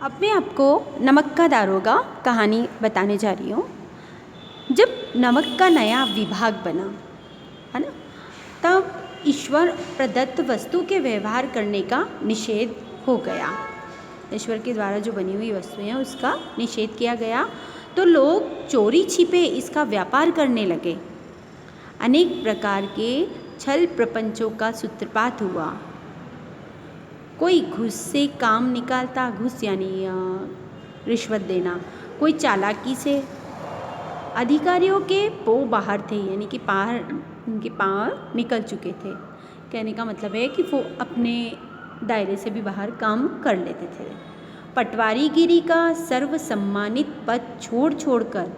अब मैं आपको नमक का दारोगा कहानी बताने जा रही हूँ। जब नमक का नया विभाग बना है ना, तब ईश्वर प्रदत्त वस्तु के व्यवहार करने का निषेध हो गया। ईश्वर के द्वारा जो बनी हुई वस्तुएं हैं उसका निषेध किया गया, तो लोग चोरी छिपे इसका व्यापार करने लगे। अनेक प्रकार के छल प्रपंचों का सूत्रपात हुआ। कोई घूस से काम निकालता, घूस यानी रिश्वत देना, कोई चालाकी से। अधिकारियों के पाँव बाहर थे, यानी कि उनके पाँव निकल चुके थे। कहने का मतलब है कि वो अपने दायरे से भी बाहर काम कर लेते थे। पटवारीगिरी का सर्वसम्मानित पद छोड़कर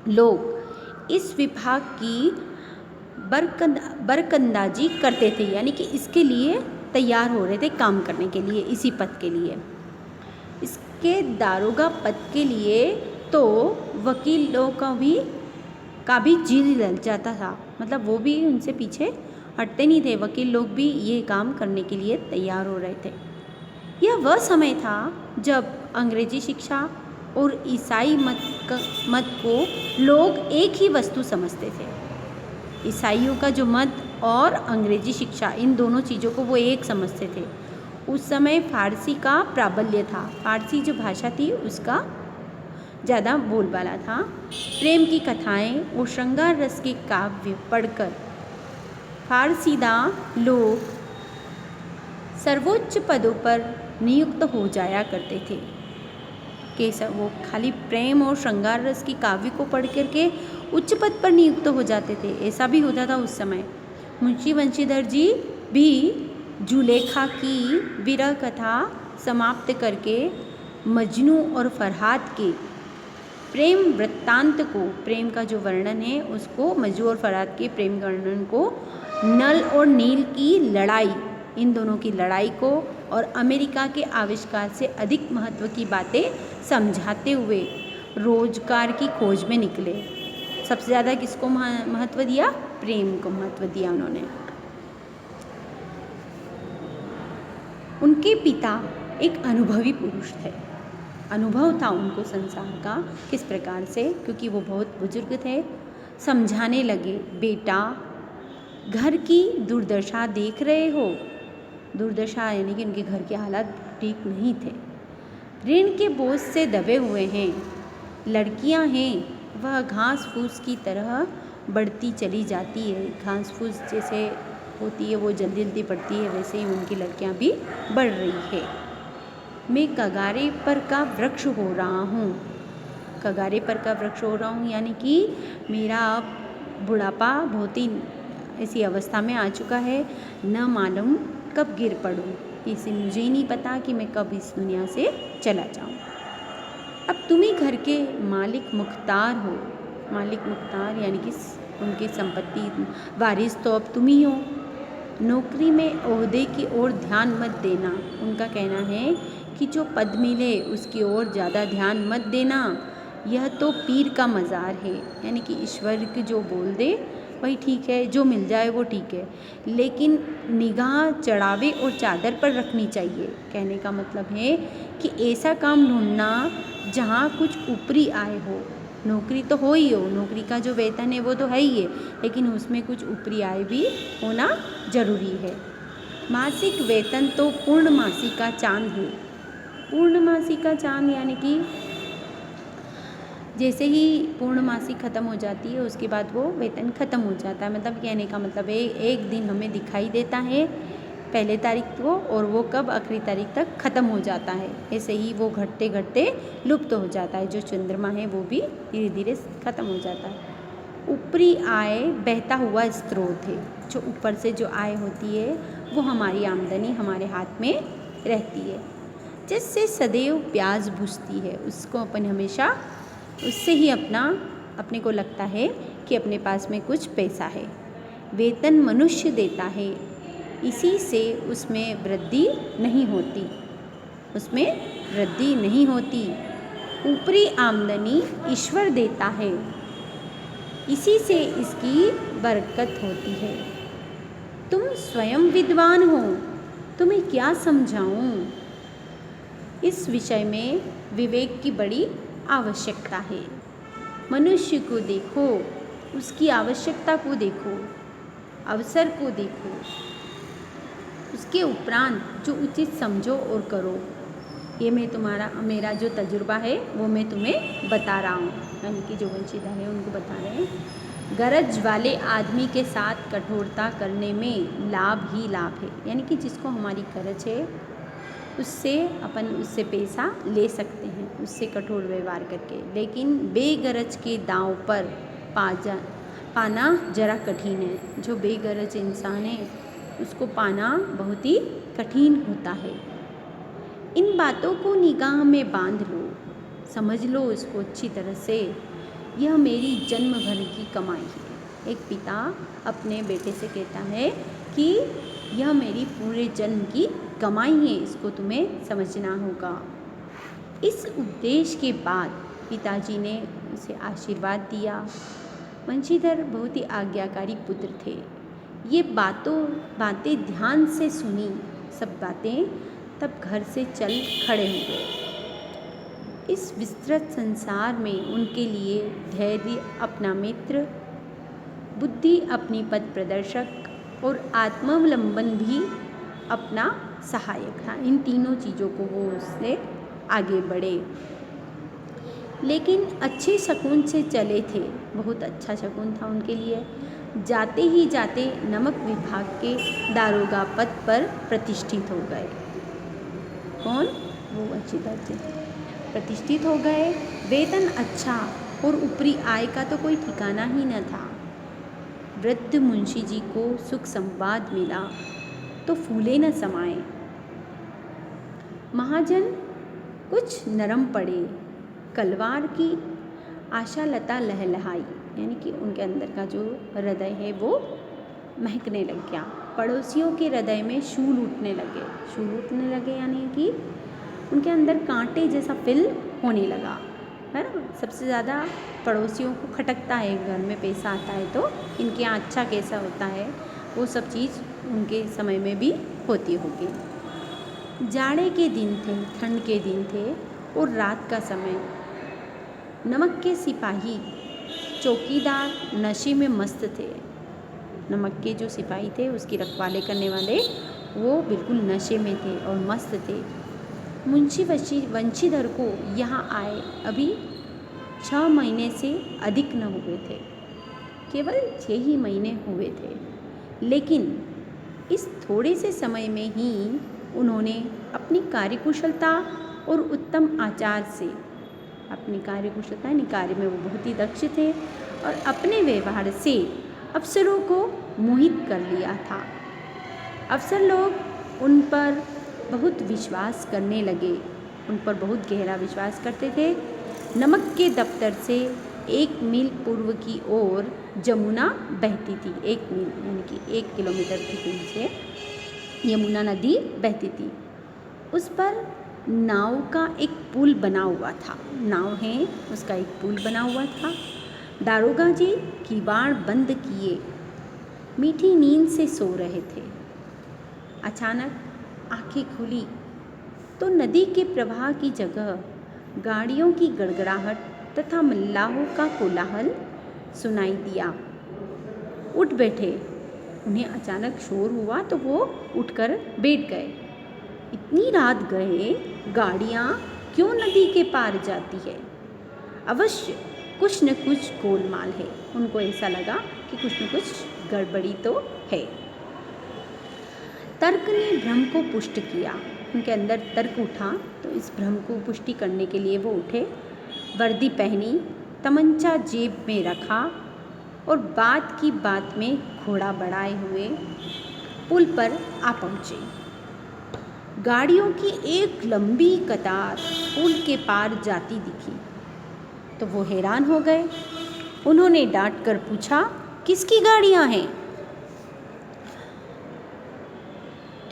लोग इस विभाग की बरकंदाजी करते थे, यानी कि इसके लिए तैयार हो रहे थे काम करने के लिए, इसी पद के लिए। इसके दारोगा पद के लिए तो वकीलों का भी जी लग जाता था, मतलब वो भी उनसे पीछे हटते नहीं थे। वकील लोग भी ये काम करने के लिए तैयार हो रहे थे। यह वह समय था जब अंग्रेजी शिक्षा और ईसाई मत को लोग एक ही वस्तु समझते थे। ईसाइयों का जो मत और अंग्रेजी शिक्षा, इन दोनों चीज़ों को वो एक समझते थे। उस समय फारसी का प्राबल्य था, फारसी जो भाषा थी उसका ज़्यादा बोलबाला था। प्रेम की कथाएं और श्रृंगार रस के काव्य पढ़कर फारसीदा लोग सर्वोच्च पदों पर नियुक्त हो जाया करते थे। कि वो खाली प्रेम और श्रृंगार रस की काव्य को पढ़ करके उच्च पद पर नियुक्त हो जाते थे, ऐसा भी होता था उस समय। मुंशी बंशीधर जी भी जुलेखा की विरह कथा समाप्त करके मजनू और फरहाद के प्रेम वृत्तांत को, प्रेम का जो वर्णन है उसको, मजनू और फरहाद के प्रेम वर्णन को, नल और नील की लड़ाई, इन दोनों की लड़ाई को और अमेरिका के आविष्कार से अधिक महत्व की बातें समझाते हुए रोजगार की खोज में निकले। सबसे ज़्यादा किसको महत्व दिया? प्रेम को महत्व दिया उन्होंने। उनके पिता एक अनुभवी पुरुष थे, अनुभव था उनको संसार का किस प्रकार से, क्योंकि वो बहुत बुजुर्ग थे। समझाने लगे, बेटा घर की दुर्दशा देख रहे हो। दुर्दशा यानी कि उनके घर के हालात ठीक नहीं थे। ऋण के बोझ से दबे हुए हैं। लड़कियां हैं वह घास फूस की तरह बढ़ती चली जाती है। घास फूस जैसे होती है वो जल्दी जल्दी बढ़ती है, वैसे ही उनकी लड़कियां भी बढ़ रही है। मैं कगारे पर का वृक्ष हो रहा हूँ। कगारे पर का वृक्ष हो रहा हूँ यानी कि मेरा अब बुढ़ापा बहुत ही ऐसी अवस्था में आ चुका है, न मालूम कब गिर पड़ूँ। इसे मुझे ही नहीं पता कि मैं कब इस दुनिया से चला जाऊँ। अब तुम ही घर के मालिक मुख्तार हो। मालिक मुख्तार यानी कि उनकी संपत्ति वारिस तो अब तुम ही हो। नौकरी में ओहदे की ओर ध्यान मत देना। उनका कहना है कि जो पद मिले उसकी ओर ज़्यादा ध्यान मत देना, यह तो पीर का मज़ार है। यानी कि ईश्वर की जो बोल दे वही ठीक है, जो मिल जाए वो ठीक है, लेकिन निगाह चढ़ावे और चादर पर रखनी चाहिए। कहने का मतलब है कि ऐसा काम ढूंढना जहाँ कुछ ऊपरी आय हो। नौकरी तो हो ही हो, नौकरी का जो वेतन है वो तो है ही है, लेकिन उसमें कुछ ऊपरी आय भी होना ज़रूरी है। मासिक वेतन तो पूर्णमासी का चांद है। पूर्णमासी का चांद यानी कि जैसे ही पूर्णमासी ख़त्म हो जाती है उसके बाद वो वेतन ख़त्म हो जाता है। मतलब कहने का मतलब है एक दिन हमें दिखाई देता है पहले तारीख को, और वो कब आखिरी तारीख तक ख़त्म हो जाता है। ऐसे ही वो घटते घटते लुप्त हो जाता है। जो चंद्रमा है वो भी धीरे धीरे ख़त्म हो जाता है। ऊपरी आय बहता हुआ स्रोत है। जो ऊपर से जो आय होती है वो हमारी आमदनी हमारे हाथ में रहती है, जिससे सदैव प्यास बुझती है। उसको अपन हमेशा उससे ही अपने को लगता है कि अपने पास में कुछ पैसा है। वेतन मनुष्य देता है, इसी से उसमें वृद्धि नहीं होती, उसमें वृद्धि नहीं होती। ऊपरी आमदनी ईश्वर देता है, इसी से इसकी बरकत होती है। तुम स्वयं विद्वान हो, तुम्हें क्या समझाऊं। इस विषय में विवेक की बड़ी आवश्यकता है। मनुष्य को देखो, उसकी आवश्यकता को देखो, अवसर को देखो, उसके उपरांत जो उचित समझो और करो। ये मेरा जो तजुर्बा है वो मैं तुम्हें बता रहा हूँ, यानी कि जो वंशीधर है उनको बता रहे हैं। गरज वाले आदमी के साथ कठोरता करने में लाभ ही लाभ है, यानी कि जिसको हमारी गरज है उससे पैसा ले सकते हैं, उससे कठोर व्यवहार करके, लेकिन बेगरज के दांव पर पाना जरा कठिन है। जो बेगरज इंसान है उसको पाना बहुत ही कठिन होता है। इन बातों को निगाह में बांध लो, समझ लो इसको अच्छी तरह से। यह मेरी जन्म भर की कमाई है। एक पिता अपने बेटे से कहता है कि यह मेरी पूरे जन्म की कमाई है, इसको तुम्हें समझना होगा। इस उपदेश के बाद पिताजी ने उसे आशीर्वाद दिया। वंशीधर बहुत ही आज्ञाकारी पुत्र थे। ये बातें ध्यान से सुनी, सब बातें, तब घर से चल खड़े हो गए। इस विस्तृत संसार में उनके लिए धैर्य अपना मित्र, बुद्धि अपनी पथ प्रदर्शक और आत्मावलंबन भी अपना सहायक था। इन तीनों चीज़ों को वो उससे आगे बढ़े, लेकिन अच्छे शकुन से चले थे। बहुत अच्छा शकुन था उनके लिए। जाते ही जाते नमक विभाग के दारोगा पद पर प्रतिष्ठित हो गए। कौन? वो वंशीधर थे। प्रतिष्ठित हो गए। वेतन अच्छा और ऊपरी आय का तो कोई ठिकाना ही न था। वृद्ध मुंशी जी को सुख संवाद मिला तो फूले न समाए। महाजन कुछ नरम पड़े। कलवार की आशा लता लहलहाई, यानी कि उनके अंदर का जो हृदय है वो महकने लग गया। पड़ोसियों के हृदय में शूल उठने लगे, यानी कि उनके अंदर कांटे जैसा फिल होने लगा, है ना। सबसे ज़्यादा पड़ोसियों को खटकता है, घर में पैसा आता है तो इनके यहाँ अच्छा कैसा होता है, वो सब चीज़ उनके समय में भी होती होगी। जाड़े के दिन थे, ठंड के दिन थे और रात का समय। नमक के सिपाही चौकीदार नशे में मस्त थे। नमक के जो सिपाही थे, उसकी रखवाले करने वाले, वो बिल्कुल नशे में थे और मस्त थे। मुंशी वंशीधर को यहाँ आए अभी 6 महीने से अधिक न हुए थे, केवल 6 ही महीने हुए थे। लेकिन इस थोड़े से समय में ही उन्होंने अपनी कार्यकुशलता और उत्तम आचार से, अपनी कार्यकुशलता यानी कार्य में वो बहुत ही दक्ष थे, और अपने व्यवहार से अफसरों को मोहित कर लिया था। अफसर लोग उन पर बहुत विश्वास करने लगे, उन पर बहुत गहरा विश्वास करते थे। नमक के दफ्तर से 1 मील पूर्व की ओर जमुना बहती थी। 1 मील यानी कि 1 किलोमीटर की दूरी से यमुना नदी बहती थी। उस पर नाव का एक पुल बना हुआ था। नाव है, उसका एक पुल बना हुआ था। दारोगा जी किवाड़ बंद किए मीठी नींद से सो रहे थे। अचानक आंखें खुली तो नदी के प्रवाह की जगह गाड़ियों की गड़गड़ाहट तथा मल्लाहों का कोलाहल सुनाई दिया। उठ बैठे। उन्हें अचानक शोर हुआ तो वो उठकर बैठ गए। इतनी रात गए, गाड़ियाँ क्यों नदी के पार जाती है? अवश्य कुछ न कुछ गोलमाल है। उनको ऐसा लगा कि कुछ न कुछ गड़बड़ी तो है। तर्क ने भ्रम को पुष्ट किया। उनके अंदर तर्क उठा तो इस भ्रम को पुष्टि करने के लिए वो उठे, वर्दी पहनी, तमंचा जेब में रखा और बात की बात में घोड़ा बढ़ाए हुए पुल पर आ पहुँचे। गाड़ियों की एक लंबी कतार पुल के पार जाती दिखी तो वो हैरान हो गए। उन्होंने डांट कर पूछा, किसकी गाड़ियाँ हैं?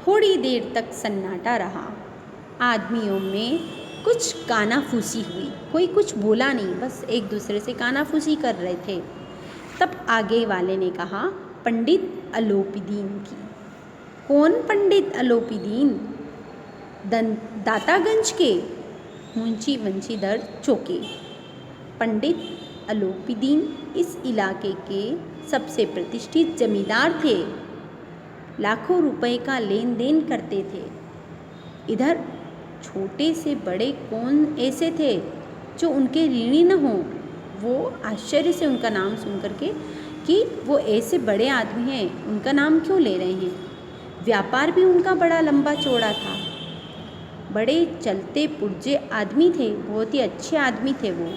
थोड़ी देर तक सन्नाटा रहा। आदमियों में कुछ कानाफूसी हुई। कोई कुछ बोला नहीं, बस एक दूसरे से कानाफूसी कर रहे थे। तब आगे वाले ने कहा, पंडित अलोपीदीन की। कौन पंडित अलोपीदीन? दातागंज के मुंशी वंशीधर चौके। पंडित आलोपीदीन इस इलाके के सबसे प्रतिष्ठित जमींदार थे। लाखों रुपए का लेन देन करते थे। इधर छोटे से बड़े कौन ऐसे थे जो उनके ऋणी न हों। वो आश्चर्य से उनका नाम सुन करके कि वो ऐसे बड़े आदमी हैं, उनका नाम क्यों ले रहे हैं। व्यापार भी उनका बड़ा लंबा चौड़ा था। बड़े चलते पुर्जे आदमी थे, बहुत ही अच्छे आदमी थे वो।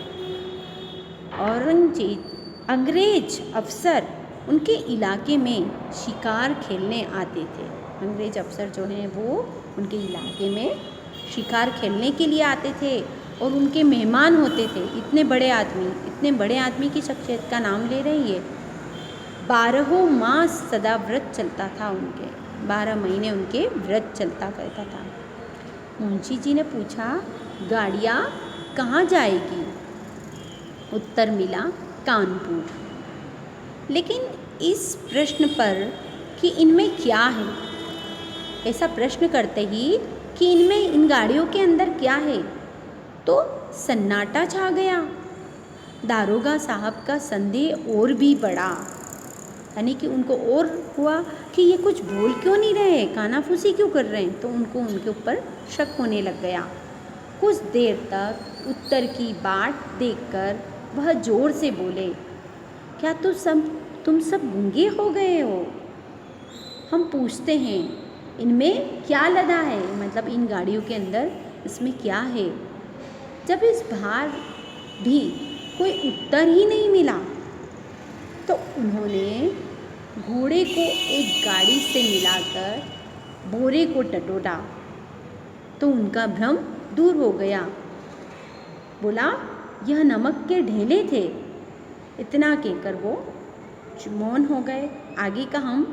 अंग्रेज अफसर उनके इलाके में शिकार खेलने आते थे। अंग्रेज अफसर जो हैं वो उनके इलाके में शिकार खेलने के लिए आते थे और उनके मेहमान होते थे। इतने बड़े आदमी की शख्सियत का नाम ले रही है। 12 मास सदा व्रत चलता था उनके, 12 महीने उनके व्रत चलता करता था। मुंशी जी ने पूछा, गाड़ियाँ कहाँ जाएगी? उत्तर मिला, कानपुर। लेकिन इस प्रश्न पर कि इनमें क्या है, ऐसा प्रश्न करते ही कि इन गाड़ियों के अंदर क्या है, तो सन्नाटा छा गया। दारोगा साहब का संदेह और भी बढ़ा, यानी कि उनको और हुआ कि ये कुछ बोल क्यों नहीं रहे, कानाफूसी क्यों कर रहे हैं। तो उनको उनके ऊपर शक होने लग गया। कुछ देर तक उत्तर की बाट देखकर वह जोर से बोले, क्या तुम सब गूंगे हो गए हो? हम पूछते हैं इनमें क्या लदा है, मतलब इन गाड़ियों के अंदर इसमें क्या है। जब इस बार भी कोई उत्तर ही नहीं मिला तो उन्होंने घोड़े को एक गाड़ी से मिलाकर बोरे को टटोला तो उनका भ्रम दूर हो गया। बोला, यह नमक के ढेले थे। इतना कहकर वो मौन हो गए। आगे का हम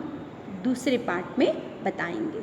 दूसरे पार्ट में बताएंगे।